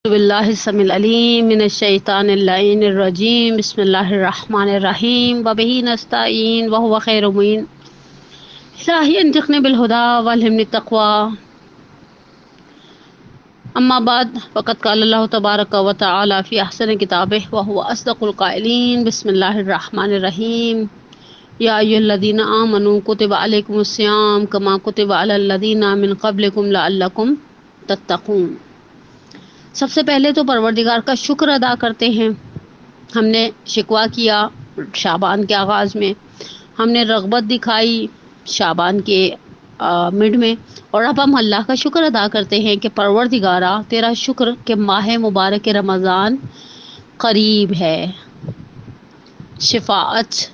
باللہ السمیع العلیم من الشیطان اللعین الرجیم بسم اللہ الرحمن الرحیم وبہ نستعین وہو خیر معین الہی انطقنی بالہدی والہمنی التقوی اما بعد فقد قال اللہ تبارک و تعالی فی احسن کتابہ وہو اصدق القائلین بسم اللہ الرحمن الرحیم یا ایھا الذین آمنوا کتب علیکم الصیام کما کتب علی الذین من قبلکم لعلکم تتقون۔ سب سے پہلے تو پروردگار کا شکر ادا کرتے ہیں۔ ہم نے شکوہ کیا شعبان کے آغاز میں، ہم نے رغبت دکھائی شعبان کے مڈ میں، اور اب ہم اللہ کا شکر ادا کرتے ہیں کہ پروردگارا تیرا شکر کہ ماہ مبارک رمضان قریب ہے، شفاعت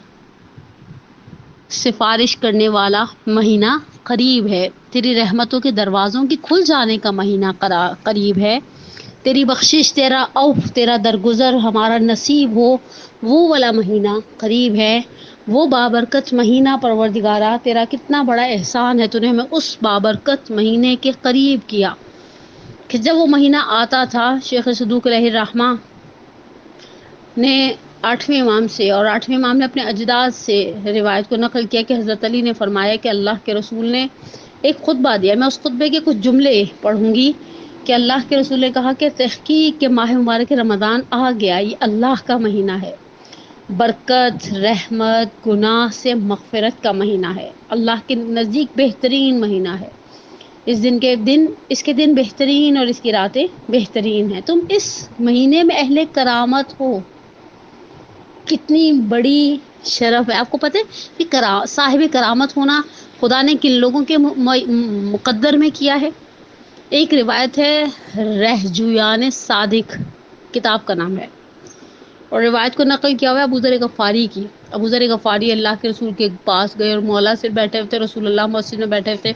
سفارش کرنے والا مہینہ قریب ہے، تیری رحمتوں کے دروازوں کی کھل جانے کا مہینہ قریب ہے، تیری بخشش تیرا عفو تیرا درگزر ہمارا نصیب ہو وہ والا مہینہ قریب ہے، وہ بابرکت مہینہ پروردگارا تیرا کتنا بڑا احسان ہے، تو نے ہمیں اس بابرکت مہینے کے قریب کیا کہ جب وہ مہینہ آتا تھا شیخ صدوق علیہ الرحمہ نے 8ویں امام سے اور 8ویں امام نے اپنے اجداد سے روایت کو نقل کیا کہ حضرت علی نے فرمایا کہ اللہ کے رسول نے ایک خطبہ دیا، میں اس خطبے کے کچھ جملے پڑھوں گی کہ اللہ کے رسول نے کہا کہ تحقیق کے ماہ مبارک رمضان آ گیا، یہ اللہ کا مہینہ ہے، برکت رحمت گناہ سے مغفرت کا مہینہ ہے، اللہ کے نزدیک بہترین مہینہ ہے، اس کے دن بہترین اور اس کی راتیں بہترین ہیں، تم اس مہینے میں اہل کرامت ہو، کتنی بڑی شرف ہے۔ آپ کو پتہ ہے کہ صاحب کرامت ہونا خدا نے کن لوگوں کے مقدر میں کیا ہے؟ ایک روایت ہے رہجویان صادق کتاب کا نام ہے، اور روایت کو نقل کیا ہوا ہے ابو ذر غفاری کی۔ ابو ذر غفاری اللہ کے رسول کے پاس گئے اور مولا سے بیٹھے ہوتے، رسول اللہ مسجد میں بیٹھے ہوتے،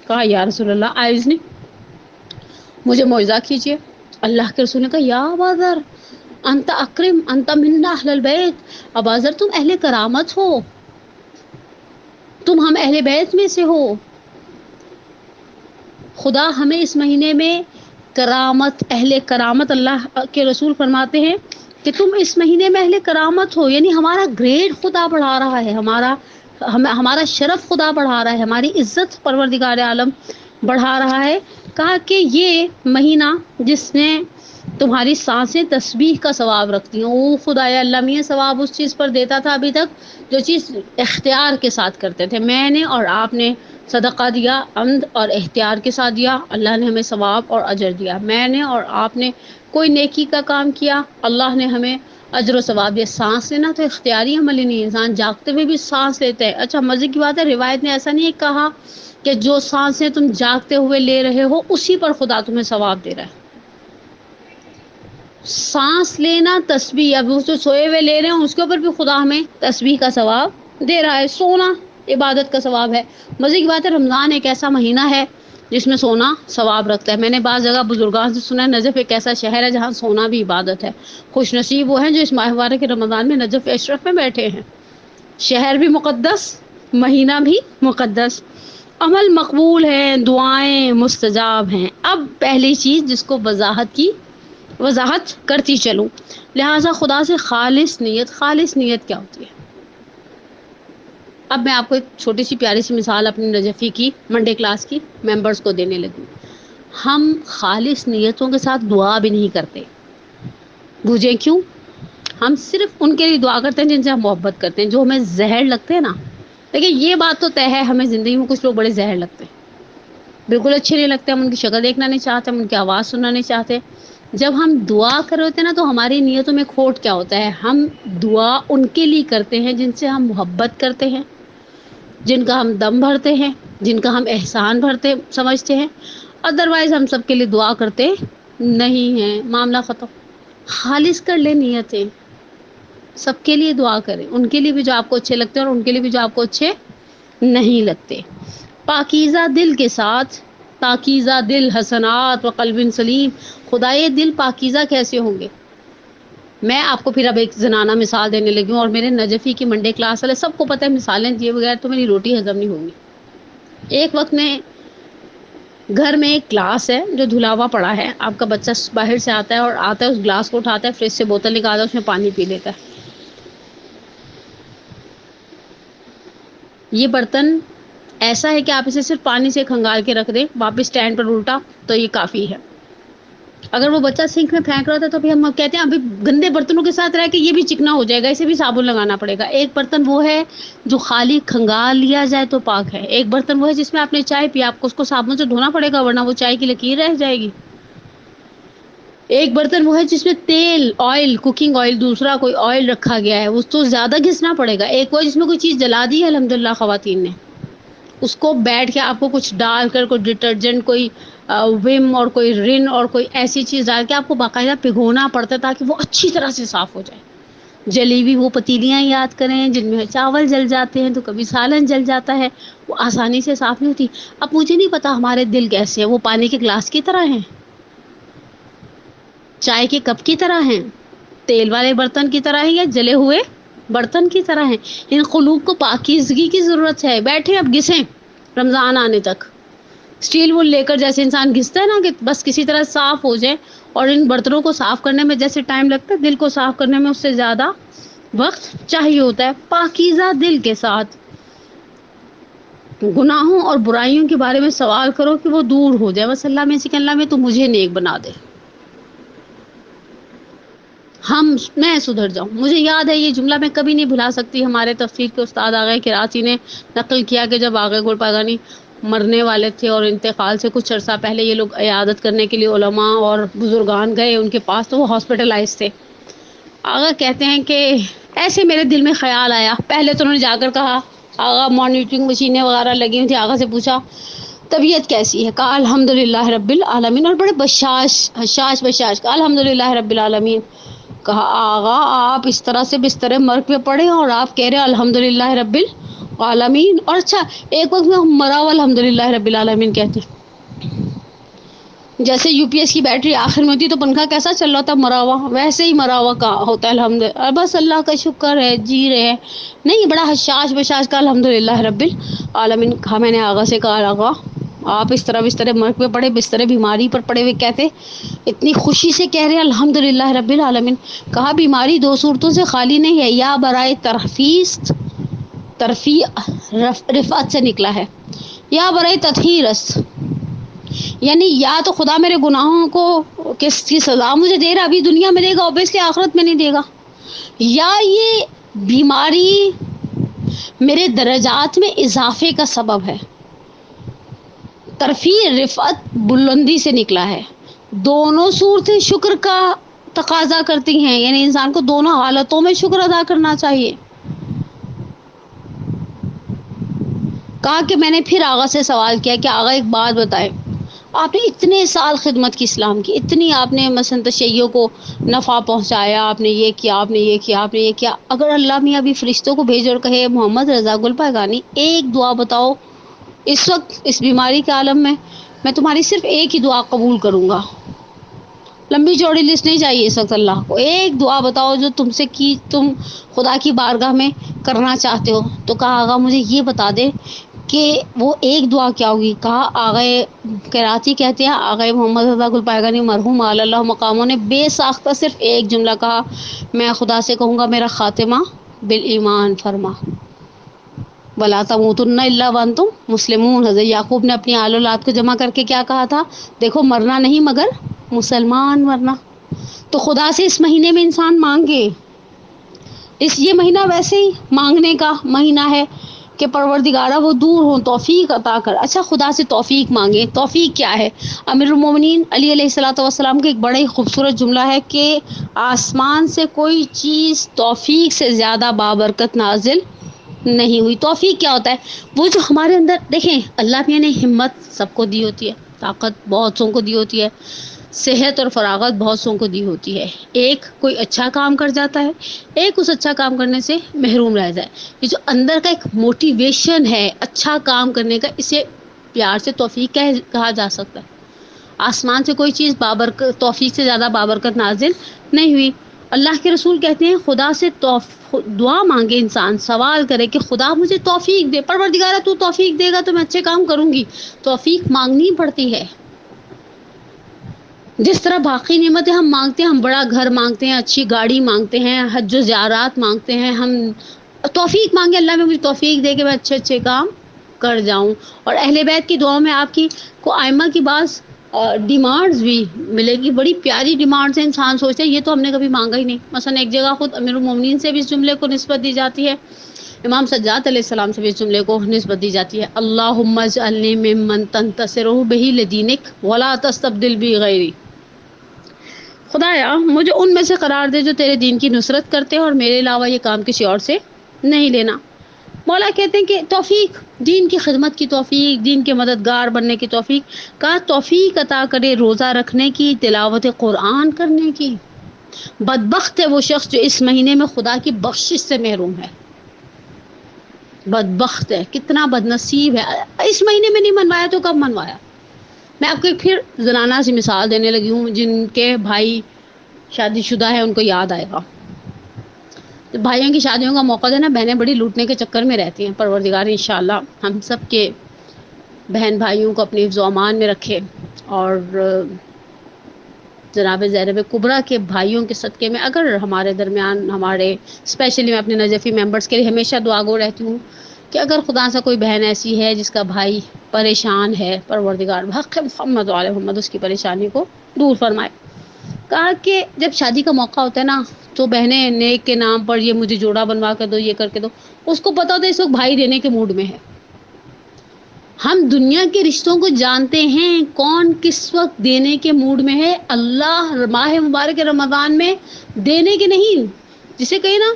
کہا یا رسول اللہ آئز نہیں، مجھے معجزہ کیجیے۔ اللہ کے رسول نے کہا یا ابا ذر انت اکرم انت منا اہل البیت، ابا ذر تم اہل کرامت ہو، تم ہم اہل بیت میں سے ہو، خدا ہمیں اس مہینے میں کرامت اہل کرامت، اللہ کے رسول فرماتے ہیں کہ تم اس مہینے میں اہل کرامت ہو، یعنی ہمارا گریڈ خدا بڑھا رہا ہے، ہمارا شرف خدا بڑھا رہا ہے، ہماری عزت پروردگار عالم بڑھا رہا ہے۔ کہا کہ یہ مہینہ جس نے تمہاری سانسیں تسبیح کا ثواب رکھتی ہیں، او خدایا اللہ میاں ثواب اس چیز پر دیتا تھا ابھی تک جو چیز اختیار کے ساتھ کرتے تھے، میں نے اور آپ نے صدقہ دیا عمد اور اختیار کے ساتھ دیا، اللہ نے ہمیں ثواب اور اجر دیا، میں نے اور آپ نے کوئی نیکی کا کام کیا، اللہ نے ہمیں اجر و ثواب دیا۔ سانس لینا تو اختیاری عمل ہی نہیں، انسان جاگتے ہوئے بھی سانس لیتے ہیں۔ اچھا مزے کی بات ہے روایت نے ایسا نہیں کہا کہ جو سانسیں تم جاگتے ہوئے لے رہے ہو اسی پر خدا تمہیں ثواب دے رہا ہے۔ سانس لینا تسبیح، اب جو سوئے ہوئے لے رہے ہیں اس کے اوپر بھی خدا ہمیں تسبیح کا ثواب دے رہا ہے، سونا عبادت کا ثواب ہے۔ مزے کی بات ہے رمضان ایک ایسا مہینہ ہے جس میں سونا ثواب رکھتا ہے۔ میں نے بعض جگہ بزرگان سے سنا ہے نجف ایک ایسا شہر ہے جہاں سونا بھی عبادت ہے، خوش نصیب وہ ہیں جو اس ماہ مبارک کے رمضان میں نجف اشرف میں بیٹھے ہیں، شہر بھی مقدس مہینہ بھی مقدس، عمل مقبول ہیں، دعائیں مستجاب ہیں۔ اب پہلی چیز جس کو وضاحت کرتی چلوں، لہٰذا خدا سے خالص نیت کیا ہوتی ہے؟ اب میں آپ کو ایک چھوٹی سی پیاری سی مثال اپنی نجفی کی منڈے کلاس کی ممبرز کو دینے لگی۔ ہم خالص نیتوں کے ساتھ دعا بھی نہیں کرتے، بوجھیں کیوں؟ ہم صرف ان کے لیے دعا کرتے ہیں جن سے ہم محبت کرتے ہیں، جو ہمیں زہر لگتے ہیں نا۔ لیکن یہ بات تو طے ہے ہمیں زندگی میں کچھ لوگ بڑے زہر لگتے ہیں، بالکل اچھے نہیں لگتے، ہم ان کی شکل دیکھنا نہیں چاہتے، ہم ان کی آواز سننا نہیں چاہتے۔ جب ہم دعا کر رہے ہوتے ہیں نا تو ہماری نیتوں میں کھوٹ کیا ہوتا ہے؟ ہم دعا ان کے لیے کرتے ہیں جن سے ہم محبت کرتے ہیں، جن کا ہم دم بھرتے ہیں، جن کا ہم احسان بھرتے سمجھتے ہیں، ادروائز ہم سب کے لیے دعا کرتے نہیں ہیں، معاملہ ختم۔ خالص کر لیں نیتیں، سب کے لیے دعا کریں، ان کے لیے بھی جو آپ کو اچھے لگتے ہیں اور ان کے لیے بھی جو آپ کو اچھے نہیں لگتے، پاکیزہ دل کے ساتھ، پاکیزہ دل حسنات و قلب سلیم۔ خدا یہ دل پاکیزہ کیسے ہوں گے؟ میں آپ کو پھر اب ایک زنانہ مثال دینے لگی ہوں، اور میرے نجفی کی منڈے کلاس والے سب کو پتہ ہے مثالیں دیے بغیر تو میری روٹی ہضم نہیں ہوگی۔ ایک وقت میں گھر میں ایک گلاس ہے جو دھلا ہوا پڑا ہے، آپ کا بچہ باہر سے آتا ہے اور آتا ہے اس گلاس کو اٹھاتا ہے، فریج سے بوتل نکالتا ہے، اس میں پانی پی لیتا ہے. یہ برتن ایسا ہے کہ آپ اسے صرف پانی سے کھنگال کے رکھ دیں، واپس اسٹینڈ پر الٹا، تو یہ کافی ہے. اگر وہ بچہ سنک میں پھینک رہا تھا تو ہم کہتے ہیں ابھی گندے برتنوں کے ساتھ رہ کے یہ بھی چکنا ہو جائے گا، اسے بھی صابن لگانا پڑے گا. ایک برتن وہ ہے جو خالی کھنگال لیا جائے تو پاک ہے. ایک برتن وہ ہے جس میں آپ نے چائے پی، آپ کو اس کو صابن سے دھونا پڑے گا ورنہ وہ چائے کی لکیر رہ جائے گی. ایک برتن وہ ہے جس میں تیل، آئل، کوکنگ آئل، دوسرا کوئی آئل رکھا گیا ہے، اس تو زیادہ گھسنا پڑے گا. ایک وہ جس میں کوئی چیز جلا دی ہے الحمدللہ خواتین نے، اس کو بیٹھ کے آپ کو کچھ ڈال کر، کوئی ڈٹرجنٹ، کوئی وم اور کوئی رن اور کوئی ایسی چیز ڈال کے آپ کو باقاعدہ بھگونا پڑتا ہے تاکہ وہ اچھی طرح سے صاف ہو جائے. جلی ہوئی وہ پتیلیاں یاد کریں جن میں چاول جل جاتے ہیں، تو کبھی سالن جل جاتا ہے، وہ آسانی سے صاف نہیں ہوتی. اب مجھے نہیں پتا ہمارے دل کیسے ہیں، وہ پانی کے گلاس کی طرح ہیں، چائے کے کپ کی طرح ہیں، تیل والے برتن کی طرح ہیں، یا جلے ہوئے برتن کی طرح ہیں. ان قلوب کو پاکیزگی کی ضرورت ہے. بیٹھے اب گھسیں رمضان آنے تک. اسٹیل وول لے کر جیسے انسان گھستا ہے نا کہ بس کسی طرح صاف ہو جائے، اور ان برتنوں کو صاف کرنے میں جیسے ٹائم لگتا ہے، دل کو صاف کرنے میں اس سے زیادہ وقت چاہیے ہوتا ہے. پاکیزہ دل کے ساتھ گناہوں اور برائیوں کے بارے میں سوال کرو کہ وہ دور ہو جائے. بس اللہ میں سے کہ اللہ میں تو مجھے نیک بنا دے، میں سدھر جاؤں. مجھے یاد ہے یہ جملہ میں کبھی نہیں بھلا سکتی. ہمارے تفسیر کے استاد آغا کراچی نے نقل کیا کہ جب آغا گل پاگانی مرنے والے تھے اور انتقال سے کچھ عرصہ پہلے یہ لوگ عیادت کرنے کے لیے علماء اور بزرگان گئے ان کے پاس، تو وہ ہاسپٹلائز تھے. آغا کہتے ہیں کہ ایسے میرے دل میں خیال آیا. پہلے تو انہوں نے جا کر کہا، آغا مانیٹرنگ مشینیں وغیرہ لگی ہوئی تھی، آغا سے پوچھا طبیعت کیسی ہے؟ کہا الحمدللہ رب العالمین، اور بڑے بشاش کہا الحمدللہ رب العالمین. کہا آغا آپ اس طرح سے بستر مرگ پہ پڑے اور آپ کہہ رہے الحمدللہ رب العالمین. اور اچھا ایک وقت میں مرا ہوا الحمدللہ رب العالمین کہتے ہیں. جیسے یو پی ایس کی بیٹری آخر میں ہوتی تو پنکھا کیسا چل رہا تھا مرا ہوا، ویسے ہی مرا ہوا کا ہوتا ہے الحمدللہ. بس اللہ کا شکر ہے جی رہے ہیں. نہیں بڑا حشاش بشاش کا الحمدللہ رب العالمین. کہا میں نے آغا سے کہا آغا آپ اس طرح بستر مرگ پہ پڑے، بستر بیماری پر پڑے ہوئے کہتے اتنی خوشی سے کہہ رہے الحمدللہ رب العالمین. کہا بیماری دو صورتوں سے خالی نہیں ہے، یا برائے رفعت سے نکلا ہے، یا برائے تطہیر است. یعنی یا تو خدا میرے گناہوں کو کس کی سزا مجھے دے رہا ابھی دنیا میں دے گا، اوبیسلی آخرت میں نہیں دے گا، یا یہ بیماری میرے درجات میں اضافے کا سبب ہے، ترفیع رفعت بلندی سے نکلا ہے. دونوں صورتیں شکر کا تقاضا کرتی ہیں، یعنی انسان کو دونوں حالتوں میں شکر ادا کرنا چاہیے. کہا کہ میں نے پھر آغا سے سوال کیا کہ آغا ایک بات بتائے، آپ نے اتنے سال خدمت کی اسلام کی، اتنی آپ نے مثلا تشیعوں کو نفع پہنچایا، آپ نے یہ کیا، آپ نے یہ کیا، آپ نے یہ کیا، اگر اللہ میاں ابھی فرشتوں کو بھیج اور کہے محمد رضا گل پاگانی ایک دعا بتاؤ اس وقت اس بیماری کے عالم میں تمہاری صرف ایک ہی دعا قبول کروں گا، لمبی چوڑی لسٹ نہیں چاہیے اس وقت اللہ کو، ایک دعا بتاؤ جو تم خدا کی بارگاہ میں کرنا چاہتے ہو. تو کہا آغا مجھے یہ بتا دے کہ وہ ایک دعا کیا ہوگی. کہا آغا کراچی کہتے ہیں آغا محمد رضا گل پاگانی مرحوم اعلی اللہ مقاموں نے بے ساختہ صرف ایک جملہ کہا، میں خدا سے کہوں گا میرا خاتمہ بالایمان فرما، وَلَا تَمُوتُنَّ إِلَّا وَأَنْتُمْ مُسْلِمُونَ. حضرت یعقوب نے اپنی آل اولاد کو جمع کر کے کیا کہا تھا؟ دیکھو مرنا نہیں مگر مسلمان مرنا. تو خدا سے اس مہینے میں انسان مانگے، یہ مہینہ ویسے ہی مانگنے کا مہینہ ہے کہ پروردگارہ وہ دور ہوں، توفیق عطا کر. اچھا خدا سے توفیق مانگے. توفیق کیا ہے؟ امیر المومنین علی علیہ الصلوۃ والسلام کا ایک بڑا ہی خوبصورت جملہ ہے کہ آسمان سے کوئی چیز توفیق سے زیادہ بابرکت نازل نہیں ہوئی. توفیق کیا ہوتا ہے؟ وہ جو ہمارے اندر، دیکھیں اللہ میاں نے ہمت سب کو دی ہوتی ہے، طاقت بہت سو کو دی ہوتی ہے، صحت اور فراغت بہت سو کو دی ہوتی ہے. ایک کوئی اچھا کام کر جاتا ہے، ایک اس اچھا کام کرنے سے محروم رہ جائے. یہ جو اندر کا ایک موٹیویشن ہے اچھا کام کرنے کا، اسے پیار سے توفیق کہا جا سکتا ہے. آسمان سے کوئی چیز توفیق سے زیادہ بابرکت نازل نہیں ہوئی. اللہ کے رسول کہتے ہیں خدا سے دعا مانگے، انسان سوال کرے کہ خدا مجھے توفیق دے، پروردگارہ تو توفیق دے گا تو میں اچھے کام کروں گی۔ توفیق مانگنی پڑتی ہے، جس طرح باقی نعمتیں ہم مانگتے ہیں، ہم بڑا گھر مانگتے ہیں، اچھی گاڑی مانگتے ہیں، حج و زیارات مانگتے ہیں، ہم توفیق مانگے اللہ میں مجھے توفیق دے کہ میں اچھے اچھے کام کر جاؤں۔ اور اہل بیت کی دعاؤں میں آپ کی کو ائمہ کی بعض ڈیمانڈز بھی ملے گی، بڑی پیاری ڈیمانڈز ہیں، انسان سوچتا ہے یہ تو ہم نے کبھی مانگا ہی نہیں۔ مثلا ایک جگہ خود امیر المومنین سے بھی اس جملے کو نسبت دی جاتی ہے، امام سجاد علیہ السلام سے بھی اس جملے کو نسبت دی جاتی ہے، اللہم اجعلنی ممن تنتصر بہ لدینک ولا تستبدل بی غیری۔ خدایا مجھے ان میں سے قرار دے جو تیرے دین کی نصرت کرتے ہیں اور میرے علاوہ یہ کام کسی اور سے نہیں لینا۔ مولا کہتے ہیں کہ توفیق، دین کی خدمت کی توفیق، دین کے مددگار بننے کی توفیق، کا توفیق عطا کرے روزہ رکھنے کی، تلاوت قرآن کرنے کی۔ بدبخت ہے وہ شخص جو اس مہینے میں خدا کی بخشش سے محروم ہے، بدبخت ہے، کتنا بد نصیب ہے، اس مہینے میں نہیں منوایا تو کب منوایا۔ میں آپ کو ایک پھر زنانہ سی مثال دینے لگی ہوں، جن کے بھائی شادی شدہ ہے ان کو یاد آئے گا، بھائیوں کی شادیوں کا موقع دینا، بہنیں بڑی لوٹنے کے چکر میں رہتی ہیں۔ پروردگار انشاءاللہ ہم سب کے بہن بھائیوں کو اپنی حفظ و امان میں رکھے، اور جناب زینب کبریٰ کے بھائیوں کے صدقے میں اگر ہمارے درمیان، ہمارے اسپیشلی میں اپنے نجفی ممبرس کے لیے ہمیشہ دعا گو رہتی ہوں کہ اگر خدا سے کوئی بہن ایسی ہے جس کا بھائی پریشان ہے، پروردگار بحق محمد علیہ محمد اس کی پریشانی کو دور فرمائے۔ کہا کہ جب شادی کا موقع ہوتا ہے نا تو بہنیں نیک کے نام پر یہ مجھے جوڑا بنوا کر دو، یہ کر کے دو، اس کو پتا ہوتا ہے اس وقت بھائی دینے کے موڈ میں ہے۔ ہم دنیا کے رشتوں کو جانتے ہیں کون کس وقت دینے کے موڈ میں ہے، اللہ ماہ مبارک رمضان میں دینے کے نہیں، جسے کہیں نا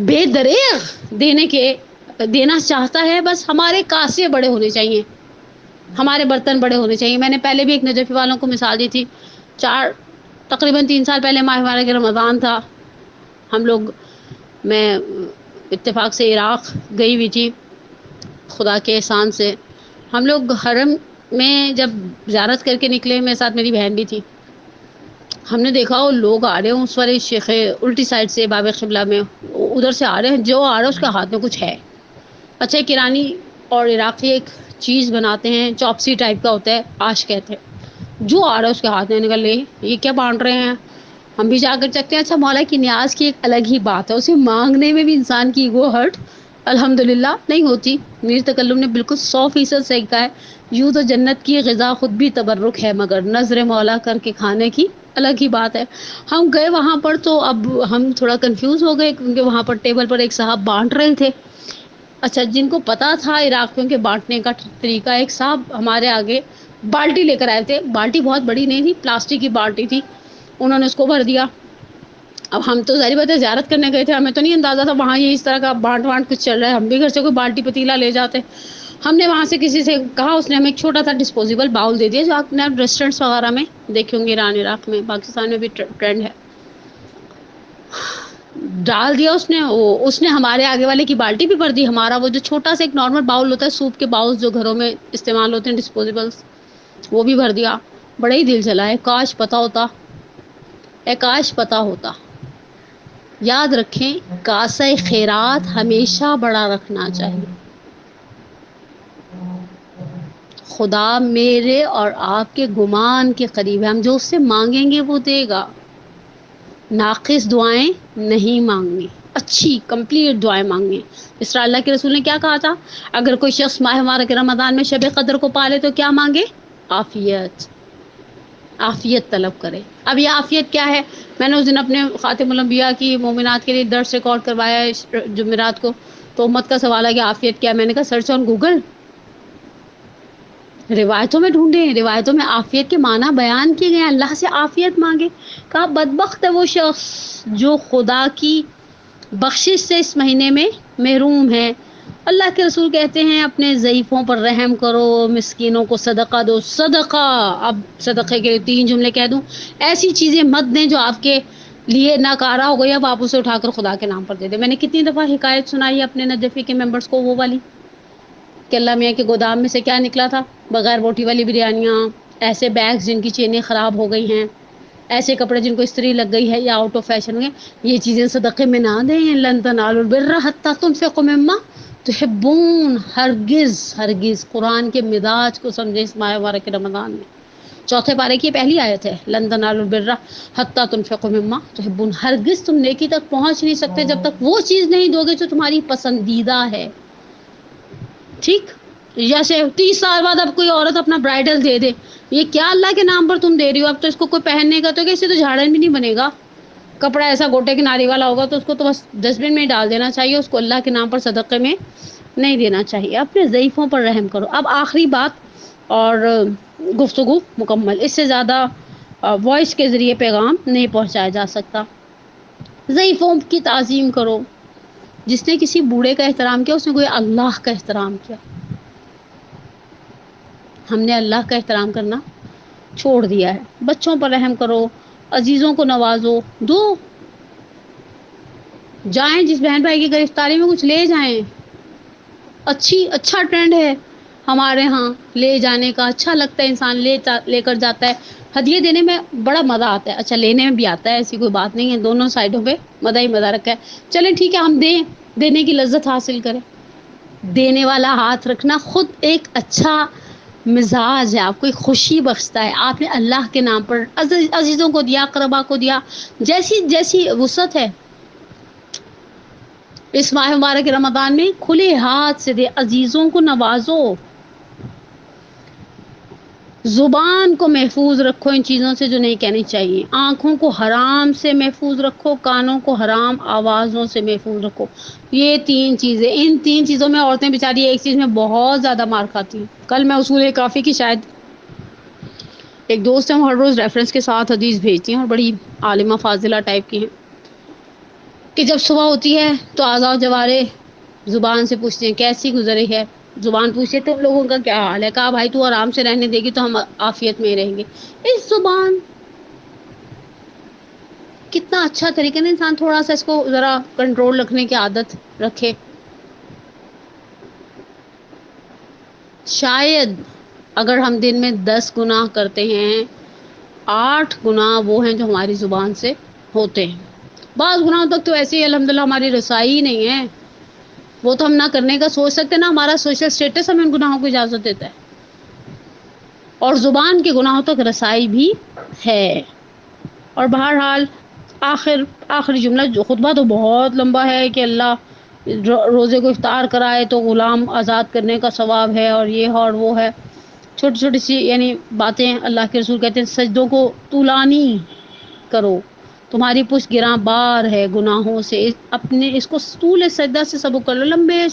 بے دریغ دینا چاہتا ہے، بس ہمارے کاسے بڑے ہونے چاہیے، ہمارے برتن بڑے ہونے چاہیے۔ میں نے پہلے بھی ایک نجفی والوں کو مثال دی تھی، تقریباً 3 سال پہلے ماہ مبارک رمضان تھا، ہم لوگ، میں اتفاق سے عراق گئی ہوئی تھی، خدا کے احسان سے ہم لوگ حرم میں جب زیارت کر کے نکلے، میرے ساتھ میری بہن بھی تھی، ہم نے دیکھا وہ لوگ آ رہے ہیں اس والے شیخ الٹی سائڈ سے باب قبلہ میں، ادھر سے آ رہے ہیں، جو آ رہا ہے اس کے ہاتھ میں کچھ ہے۔ اچھا ایک ایرانی اور عراقی ایک چیز بناتے ہیں، چاپسی ٹائپ کا ہوتا ہے، آش کہتے ہیں، جو آ رہا ہے اس کے ہاتھ میں نکل لے، یہ کیا بانٹ رہے ہیں، ہم بھی جا کر چکتے ہیں۔ اچھا مولا کی نیاز کی ایک الگ ہی بات ہے، اسے مانگنے میں بھی انسان کی ایگو ہرٹ الحمدللہ نہیں ہوتی۔ میر تکلم نے بالکل 100% صحیح کہا ہے، یوں تو جنت کی غذا خود بھی تبرک ہے، مگر نظر مولا کر کے کھانے کی الگ ہی بات ہے۔ ہم گئے وہاں پر تو اب ہم تھوڑا کنفیوز ہو گئے، کیونکہ وہاں پر ٹیبل پر ایک صاحب بانٹ رہے تھے۔ اچھا جن کو پتا تھا عراقیوں کے بانٹنے کا طریقہ، ایک صاحب ہمارے آگے بالٹی لے کر آئے تھے، بالٹی بہت بڑی نہیں تھی، پلاسٹک کی بالٹی تھی، انہوں نے اس کو بھر دیا۔ اب ہم تو ظاہر بات ہے زیارت کرنے گئے تھے، ہمیں تو نہیں اندازہ تھا وہاں یہ اس طرح کا بانٹ کچھ چل رہا ہے، ہم بھی گھر سے کوئی بالٹی پتیلا لے جاتے۔ ہم نے وہاں سے کسی سے کہا، اس نے ہمیں ایک چھوٹا سا ڈسپوزیبل باؤل دے دیا، جو آپ نے ریسٹورینٹس وغیرہ میں دیکھیں گے، ایران عراق میں، پاکستان میں بھی ٹرینڈ ہے، ڈال دیا اس نے ہمارے آگے والے کی بالٹی بھی بھر دی، ہمارا وہ جو چھوٹا سا ایک نارمل باؤل ہوتا ہے، سوپ کے باؤل جو گھروں میں استعمال ہوتے ہیں ڈسپوزیبلس، وہ بھی بھر دیا۔ بڑا ہی دل چلا ہے، کاش پتا ہوتا۔ یاد رکھیں کاسہ خیرات ہمیشہ بڑا رکھنا چاہیے۔ خدا میرے اور آپ کے گمان کے قریب ہے، ہم جو اس سے مانگیں گے وہ دے گا۔ ناقص دعائیں نہیں مانگنی، اچھی کمپلیٹ دعائیں مانگنی۔ اس طرح اللہ کے رسول نے کیا کہا تھا، اگر کوئی شخص ماہ مبارک رمضان میں شب قدر کو پالے تو کیا مانگے، عافیت طلب کرے۔ اب یہ عافیت کیا ہے، میں نے اس دن اپنے خاتم الانبیاء کی مومنات کے لیے درس ریکارڈ کروایا ہے جمعرات کو، تو امت کا سوال ہے کہ عافیت کیا ہے، میں نے کہا سرچ آن گوگل، روایتوں میں ڈھونڈیں، روایتوں میں عافیت کے معنی بیان کیے گئے ہیں، اللہ سے عافیت مانگے۔ کہا بدبخت ہے وہ شخص جو خدا کی بخشش سے اس مہینے میں محروم ہے۔ اللہ کے رسول کہتے ہیں اپنے ضعیفوں پر رحم کرو، مسکینوں کو صدقہ دو۔ صدقہ، اب صدقے کے 3 جملے کہہ دوں، ایسی چیزیں مت دیں جو آپ کے لیے ناکارہ ہو گئی، اب آپ اسے اٹھا کر خدا کے نام پر دے دیں۔ میں نے کتنی دفعہ حکایت سنائی اپنے نجفی کے ممبرس کو، وہ والی کہ اللہ میاں کے گودام میں سے کیا نکلا تھا، بغیر بوٹی والی بریانیاں، ایسے بیگز جن کی چینیں خراب ہو گئی ہیں، ایسے کپڑے جن کو استری لگ گئی ہے یا آؤٹ آف فیشن ہوئے، یہ چیزیں صدقے میں نہ دیں. لن تنالوا البر حتی تنفقوا مما تحبون. ہرگز ہرگز قرآن کے مزاج کو سمجھے اس ماہ مبارک رمضان میں. چوتھے پارے کی پہلی آیت ہے، لن تنالوا البر حتی تنفقوا مما تحبون. ہرگز تم نیکی تک پہنچ نہیں سکتے جب تک وہ چیز نہیں دو گے جو تمہاری پسندیدہ ہے. ٹھیک، جیسے 30 سال بعد اب کوئی عورت اپنا برائڈل دے دے، یہ کیا اللہ کے نام پر تم دے رہی ہو؟ اب تو اس کو کوئی پہننے کا تو کیسے، تو جھاڑن بھی نہیں بنے گا. کپڑا ایسا گوٹے کناری والا ہوگا تو اس کو تو بس ڈسٹ بن میں ہی ڈال دینا چاہیے، اس کو اللہ کے نام پر صدقے میں نہیں دینا چاہیے. اپنے ضعیفوں پر رحم کرو. اب آخری بات اور گفتگو مکمل، اس سے زیادہ وائس کے ذریعے پیغام نہیں پہنچایا جا سکتا. ضعیفوں کی تعظیم کرو. جس نے کسی بوڑھے کا احترام کیا اس نے کوئی اللہ کا احترام کیا. ہم نے اللہ کا احترام کرنا چھوڑ دیا ہے. بچوں پر رحم کرو، عزیزوں کو نوازو. دو جائیں جس بہن بھائی کی گرفتاری میں کچھ لے جائیں. اچھا ٹرینڈ ہے ہمارے ہاں لے جانے کا، اچھا لگتا ہے، انسان لے کر جاتا ہے. ہدیے دینے میں بڑا مزہ آتا ہے. اچھا لینے میں بھی آتا ہے، ایسی کوئی بات نہیں ہے، دونوں سائڈوں پہ مزہ ہی مزہ رکھا ہے. چلیں ٹھیک ہے، ہم دیں، دینے کی لذت حاصل کریں. دینے والا ہاتھ رکھنا خود ایک اچھا مزاج ہے، آپ کو ایک خوشی بخشتا ہے. آپ نے اللہ کے نام پر عزیزوں کو دیا، اقربا کو دیا، جیسی وسعت ہے اس ماہ مبارک رمضان میں کھلے ہاتھ سے دے. عزیزوں کو نوازو. زبان کو محفوظ رکھو ان چیزوں سے جو نہیں کہنی چاہیے. آنکھوں کو حرام سے محفوظ رکھو، کانوں کو حرام آوازوں سے محفوظ رکھو. یہ 3 چیزیں، ان 3 چیزوں میں عورتیں بیچاری ایک چیز میں بہت زیادہ مار کھاتی ہیں. کل میں اصول کافی کی شاید ایک دوست ہیں، وہ ہر روز ریفرنس کے ساتھ حدیث بھیجتی ہیں اور بڑی عالمہ فاضلہ ٹائپ کی ہیں، کہ جب صبح ہوتی ہے تو اعضاء و جوارح زبان سے پوچھتے ہیں کیسی گزری ہے. زبان پوچھے تم لوگوں کا کیا حال ہے، کہا بھائی تو آرام سے رہنے دے گی تو ہم عافیت میں رہیں گے. اس زبان کتنا اچھا طریقہ ہے، انسان تھوڑا سا اس کو ذرا کنٹرول رکھنے کی عادت رکھے. شاید اگر ہم دن میں 10 گناہ کرتے ہیں، 8 گناہ وہ ہیں جو ہماری زبان سے ہوتے ہیں. بعض گناہوں تک تو ایسے ہی الحمدللہ ہماری رسائی ہی نہیں ہے، وہ تو ہم نہ کرنے کا سوچ سکتے، نہ ہمارا سوشل سٹیٹس ہمیں ان گناہوں کو اجازت دیتا ہے. اور زبان کے گناہوں تک رسائی بھی ہے. اور بہرحال آخری جملہ، جو خطبہ تو بہت لمبا ہے کہ اللہ روزے کو افطار کرائے تو غلام آزاد کرنے کا ثواب ہے، اور یہ اور وہ ہے. چھوٹی چھوٹی سی یعنی باتیں اللہ کے رسول کہتے ہیں سجدوں کو طولانی کرو، تمہاری پشت گراں بار ہے گناہوں سے. اپنے اس کو طول سجدہ سے سبق کر لو، لمبے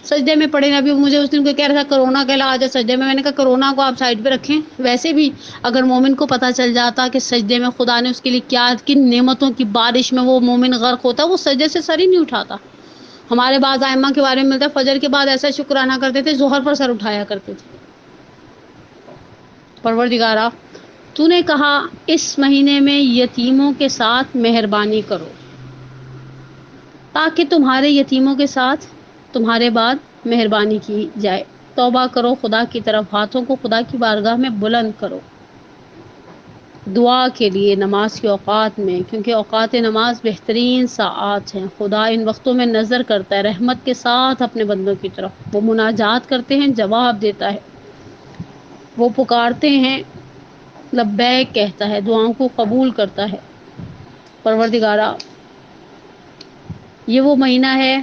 سجدے میں پڑے. ابھی مجھے اس دن کوئی کہہ رہا تھا کرونا کا علاج ہے سجدے میں نے کہا کرونا کو آپ سائڈ پہ رکھیں. ویسے بھی اگر مومن کو پتہ چل جاتا کہ سجدے میں خدا نے اس کے لیے کیا کن نعمتوں کی بارش میں وہ مومن غرق ہوتا، وہ سجدے سے سر ہی نہیں اٹھاتا. ہمارے بعض ائمہ کے بارے میں ملتا ہے فجر کے بعد ایسا شکرانہ کرتے تھے ظہر پر سر اٹھایا کرتے تھے. پروردگارا تو نے کہا اس مہینے میں یتیموں کے ساتھ مہربانی کرو، تاکہ تمہارے یتیموں کے ساتھ تمہارے بعد مہربانی کی جائے. توبہ کرو خدا کی طرف، ہاتھوں کو خدا کی بارگاہ میں بلند کرو دعا کے لیے نماز کے اوقات میں، کیونکہ اوقات نماز بہترین ساعات ہیں. خدا ان وقتوں میں نظر کرتا ہے رحمت کے ساتھ اپنے بندوں کی طرف. وہ مناجات کرتے ہیں، جواب دیتا ہے. وہ پکارتے ہیں، لبیک کہتا ہے، دعاؤں کو قبول کرتا ہے. پروردگارا یہ وہ مہینہ ہے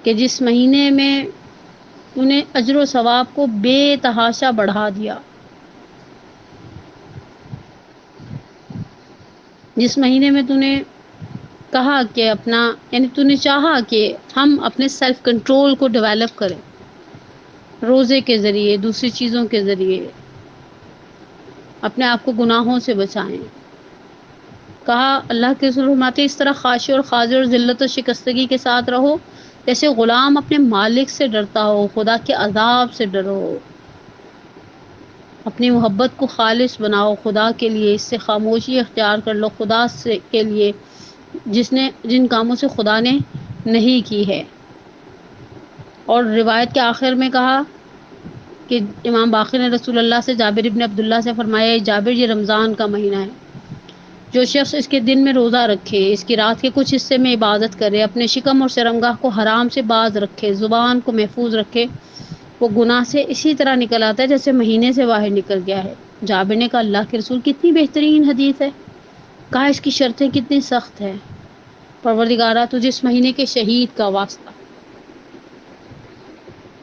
کہ جس مہینے میں تو نے اجر و ثواب کو بے تحاشا بڑھا دیا. جس مہینے میں تو نے کہا کہ تو نے چاہا کہ ہم اپنے سیلف کنٹرول کو ڈیولپ کریں، روزے کے ذریعے، دوسری چیزوں کے ذریعے اپنے آپ کو گناہوں سے بچائیں. کہا اللہ کے رسول فرماتے اس طرح خاشع اور خاضع اور ذلت و شکستگی کے ساتھ رہو جیسے غلام اپنے مالک سے ڈرتا ہو. خدا کے عذاب سے ڈرو، اپنی محبت کو خالص بناؤ خدا کے لیے. اس سے خاموشی اختیار کر لو خدا کے لیے، جن کاموں سے خدا نے نہیں کی ہے. اور روایت کے آخر میں کہا کہ امام باقر نے رسول اللہ سے جابر ابن عبداللہ سے فرمایا، جابر یہ رمضان کا مہینہ ہے، جو شخص اس کے دن میں روزہ رکھے، اس کی رات کے کچھ حصے میں عبادت کرے، اپنے شکم اور شرمگاہ کو حرام سے باز رکھے، زبان کو محفوظ رکھے، وہ گناہ سے اسی طرح نکل آتا ہے جیسے مہینے سے باہر نکل گیا ہے۔ جابر نے کہا، اللہ کے رسول کتنی بہترین حدیث ہے، کہا اس کی شرطیں کتنی سخت ہیں۔ پروردگارہ تجھے اس مہینے کے شہید کا واسطہ،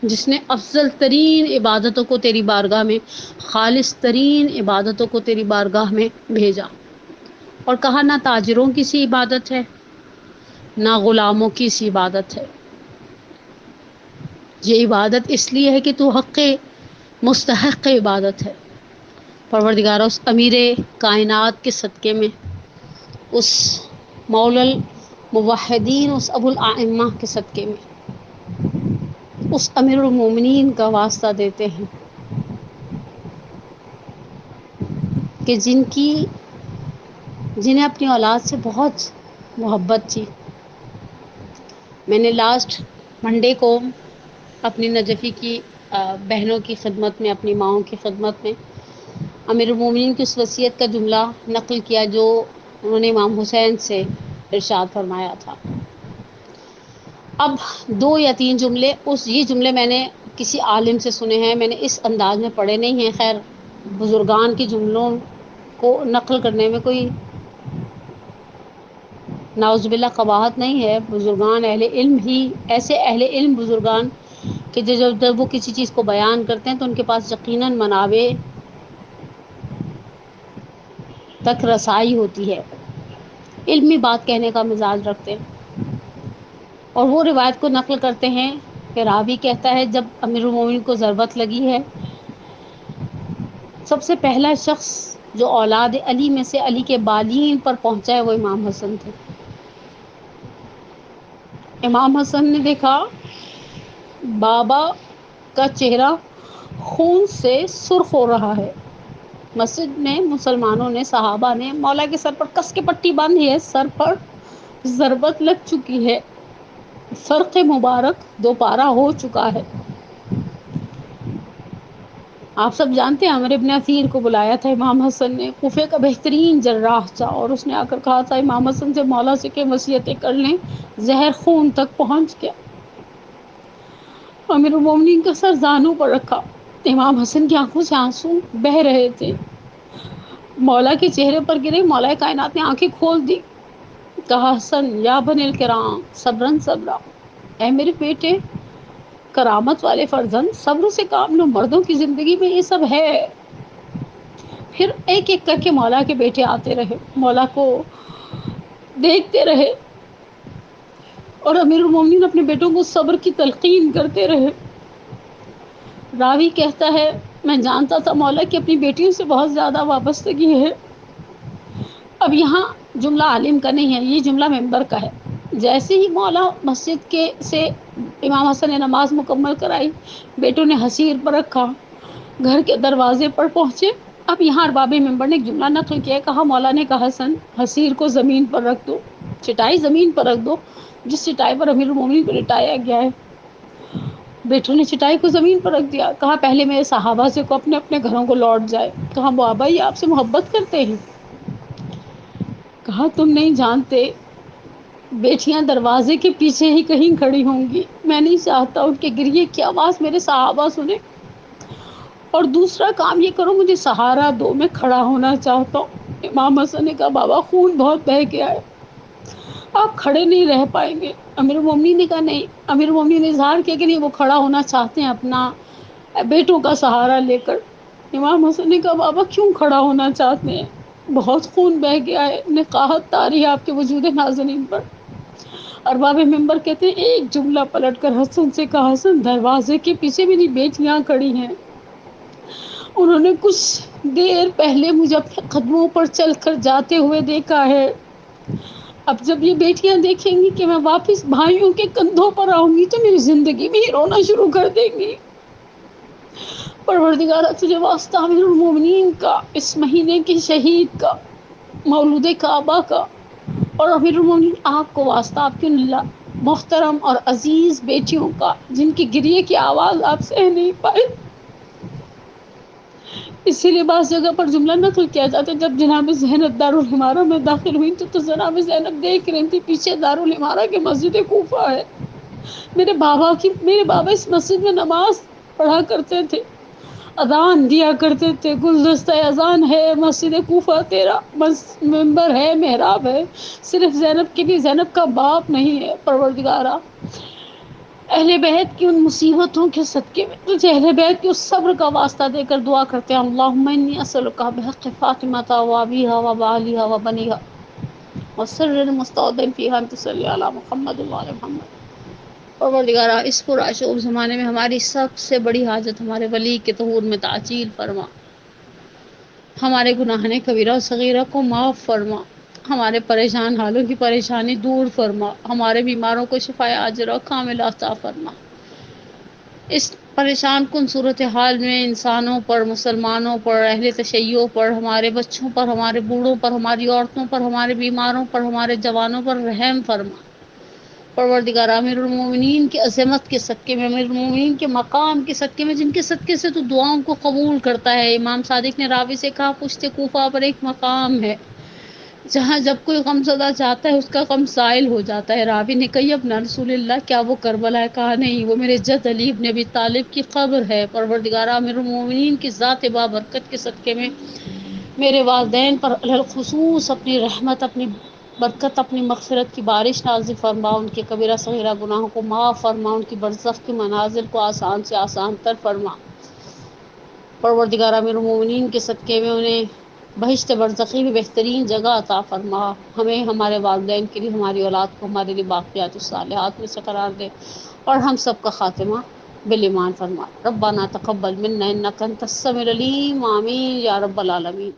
جس نے افضل ترین عبادتوں کو تیری بارگاہ میں، خالص ترین عبادتوں کو تیری بارگاہ میں بھیجا، اور کہا نہ تاجروں کی سی عبادت ہے نہ غلاموں کی سی عبادت ہے، یہ عبادت اس لیے ہے کہ تو حق مستحق عبادت ہے۔ پروردگارہ اس امیر کائنات کے صدقے میں، اس مولا الموحدین، اس ابو الائمہ کے صدقے میں، اس امیر المومنین کا واسطہ دیتے ہیں کہ جنہیں اپنی اولاد سے بہت محبت تھی۔ میں نے لاسٹ منڈے کو اپنی نجفی کی بہنوں کی خدمت میں، اپنی ماؤں کی خدمت میں امیر المومنین کی اس وصیت کا جملہ نقل کیا جو انہوں نے امام حسین سے ارشاد فرمایا تھا۔ اب 2 یا 3 جملے، یہ جملے میں نے کسی عالم سے سنے ہیں، میں نے اس انداز میں پڑھے نہیں ہیں۔ خیر، بزرگان کے جملوں کو نقل کرنے میں کوئی نعوذ باللہ قباحت نہیں ہے۔ بزرگان اہل علم ہی، ایسے اہل علم بزرگان کہ جب وہ کسی چیز کو بیان کرتے ہیں تو ان کے پاس یقیناً منابع تک رسائی ہوتی ہے، علمی بات کہنے کا مزاج رکھتے ہیں، اور وہ روایت کو نقل کرتے ہیں کہ راوی کہتا ہے جب امیر المومنین کو ضربت لگی ہے، سب سے پہلا شخص جو اولاد علی میں سے علی کے بالین پر پہنچا ہے وہ امام حسن تھے۔ امام حسن نے دیکھا بابا کا چہرہ خون سے سرخ ہو رہا ہے۔ مسجد میں مسلمانوں نے، صحابہ نے مولا کے سر پر کس کے پٹی باندھی ہے، سر پر ضربت لگ چکی ہے، فرق مبارک دوپارہ ہو چکا ہے۔ آپ سب جانتے ہیں عمر ابن اثیر کو بلایا تھا امام حسن نے، کوفے کا بہترین جراح تھا، اور اس نے آ کر کہا تھا امام حسن سے مولا سے کہ وصیتیں کر لیں، زہر خون تک پہنچ گیا۔ امیر المومنین کا سر زانوں پر رکھا، امام حسن کی آنکھوں سے آنسو بہہ رہے تھے، مولا کے چہرے پر گرے، مولا کائنات نے آنکھیں کھول دی، کہا حسن یا بنی الکرام صبرن صبرا، اے میرے بیٹے کرامت والے فرزند، صبر سے کام لو، مردوں کی زندگی میں یہ سب ہے۔ پھر ایک ایک کر کے مولا کے بیٹے آتے رہے، مولا کو دیکھتے رہے، اور امیر المومنین اپنے بیٹوں کو صبر کی تلقین کرتے رہے۔ راوی کہتا ہے میں جانتا تھا مولا کی اپنی بیٹیوں سے بہت زیادہ وابستگی ہے۔ اب یہاں جملہ عالم کا نہیں ہے، یہ جملہ ممبر کا ہے۔ جیسے ہی مولا مسجد کے سے امام حسن نے نماز مکمل کرائی، بیٹوں نے حسیر پر رکھا، گھر کے دروازے پر پہنچے۔ اب یہاں ارباب ممبر نے ایک جملہ نقل کیا، کہا مولا نے کہا حسن حسیر کو زمین پر رکھ دو، چٹائی زمین پر رکھ دو جس چٹائی پر امیر المومنین کو لٹایا گیا ہے۔ بیٹوں نے چٹائی کو زمین پر رکھ دیا، کہا پہلے میرے صحابہ سے کو اپنے اپنے گھروں کو لوٹ جائے۔ کہا بابا یہ آپ سے محبت کرتے ہیں؟ کہا تم نہیں جانتے، بیٹیاں دروازے کے پیچھے ہی کہیں کھڑی ہوں گی، میں نہیں چاہتا ان کے گریے کی آواز میرے صحابہ سنیں، اور دوسرا کام یہ کرو مجھے سہارا دو، میں کھڑا ہونا چاہتا ہوں۔ امام حسن نے کہا بابا خون بہت بہہ گیا ہے، آپ کھڑے نہیں رہ پائیں گے۔ امیر المومنین نے کہا نہیں، امیر المومنین نے اظہار کیا کہ نہیں وہ کھڑا ہونا چاہتے ہیں اپنا بیٹوں کا سہارا لے کر۔ امام حسن نے کہا بابا کیوں کھڑا ہونا چاہتے ہیں، بہت خون بہہ گیا ہے، نقاہت طاری ہے آپ کے وجود نازنین پر۔ ارباب ممبر کہتے ہیں ایک جملہ پلٹ کر حسن سے کہا حسن دروازے کے پیچھے میری بیٹیاں کھڑی ہیں، انہوں نے کچھ دیر پہلے مجھے اپنے قدموں پر چل کر جاتے ہوئے دیکھا ہے، اب جب یہ بیٹیاں دیکھیں گی کہ میں واپس بھائیوں کے کندھوں پر آؤں گی تو میری زندگی بھی رونا شروع کر دیں گی۔ پروردگارہ تجھے واسطہ امیر المومنین کا، اس مہینے کے شہید کا، مولود کعبہ کا، اور امیر المومنین آپ کو واسطہ آپ کی محترم اور عزیز بیٹیوں کا، جن کی گریے کی آواز آپ سہ نہیں پائے، اسی لیے بعض جگہ پر جملہ نقل کیا جاتا ہے، جب جناب زینب دارالعمارہ میں داخل ہوئی تو جناب زینب دیکھ رہی تھی پیچھے دارالعمارہ کے مسجد کوفہ ہے، میرے بابا اس مسجد میں نماز پڑھا کرتے تھے، اذان دیا کرتے تھے، گلدستہ اذان ہے، مسجد کوفہ تیرا ممبر ہے، محراب ہے، صرف زینب کی بھی، زینب کا باپ نہیں ہے پروردگارا، اہل بیت کی ان مصیبتوں کے صدقے میں تجھے اہل بیت کے اس صبر کا واسطہ دے کر دعا کرتے ہیں، اللہم انی اسألک بحق فاطمۃ و ابیہا و بعلیہا و بنیہا وسر المستودع فیہا ان تصلی علی محمد و علی محمد۔ پروردگارا اس پرآشوب زمانے میں ہماری سب سے بڑی حاجت ہمارے ولی کے ظہور میں تعجیل فرما، ہمارے گناہ کبیرہ و صغیرہ کو معاف فرما، ہمارے پریشان حالوں کی پریشانی دور فرما، ہمارے بیماروں کو شفائے عاجلہ کاملہ عطا فرما۔ اس پریشان کن صورتحال میں انسانوں پر، مسلمانوں پر، اہل تشیع پر، ہمارے بچوں پر، ہمارے بوڑھوں پر، ہماری عورتوں پر، ہمارے بیماروں پر، ہمارے جوانوں پر رحم فرما۔ پروردگار امیر المومنین کی عظمت کے صدقے میں، امیر المومنین کے مقام کے صدقے میں، جن کے صدقے سے تو دعاؤں کو قبول کرتا ہے، امام صادق نے راوی سے کہا پشت کوفہ پر ایک مقام ہے جہاں جب کوئی غم زدہ جاتا ہے اس کا غم زائل ہو جاتا ہے۔ راوی نے کہی اپنا رسول اللہ کیا وہ کربلا ہے؟ کہا نہیں، وہ میرے جد علی ابن ابی طالب کی قبر ہے۔ پروردگار امیر المومنین کی ذات بابرکت کے صدقے میں میرے والدین پر علی الخصوص اپنی رحمت، اپنی برکت، اپنی مغفرت کی بارش نازل فرما، ان کے کبیرہ صغیرہ گناہوں کو معاف فرما، ان کی برزخ کی منازل کو آسان سے آسان تر فرما۔ پروردگار امیر المومنین کے صدقے میں انہیں بہشت برزخی میں بہترین جگہ عطا فرما، ہمیں، ہمارے والدین کے لیے، ہماری اولاد کو ہمارے لیے باقیات الصالحات میں سے قرار دے، اور ہم سب کا خاتمہ بالایمان فرما۔ ربنا تقبل منا انک انت السمیع العلیم، آمین یا رب العالمین۔